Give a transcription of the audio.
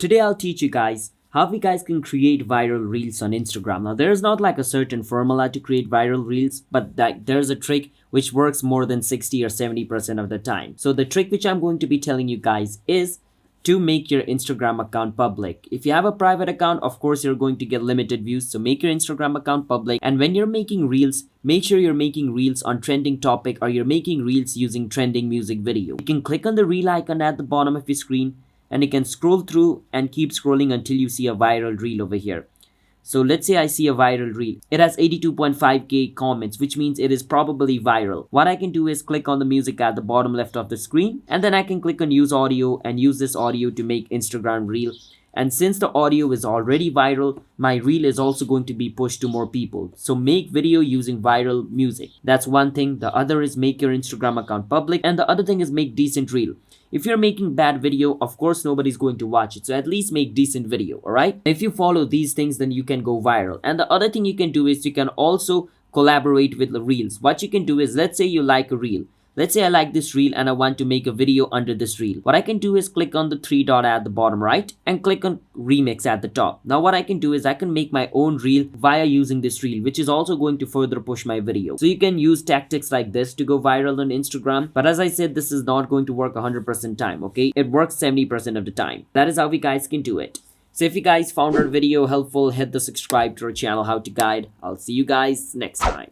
Today I'll teach you guys how you guys can create viral reels on Instagram. Now there's not like a certain formula to create viral reels, but there's a trick which works more than 60 or 70% of the time. So the trick which I'm going to be telling you guys is to make your Instagram account public. If you have a private account, of course you're going to get limited views, so make your Instagram account public. And when you're making reels, make sure you're making reels on trending topic or you're making reels using trending music video. You can click on the reel icon at the bottom of your screen and you can scroll through and keep scrolling until you see a viral reel over here. So let's say I see a viral reel. It has 82.5k comments, which means it is probably viral. What I can do is click on the music at the bottom left of the screen, and then I can click on use audio and use this audio to make Instagram reel. And since the audio is already viral, my reel is also going to be pushed to more people. So make video using viral music. That's one thing. The other is make your Instagram account public. And the other thing is make decent reel. If you're making bad video, of course nobody's going to watch it. So at least make decent video, alright? If you follow these things, then you can go viral. And the other thing you can do is you can also collaborate with the reels. What you can do is, let's say you like a reel. Let's say I like this reel and I want to make a video under this reel. What I can do is click on the three dot at the bottom right and click on remix at the top. Now what I can do is I can make my own reel via using this reel, which is also going to further push my video. So you can use tactics like this to go viral on Instagram. But as I said, this is not going to work 100% time, okay? It works 70% of the time. That is how we guys can do it. So if you guys found our video helpful, hit the subscribe to our channel How to Guide. I'll see you guys next time.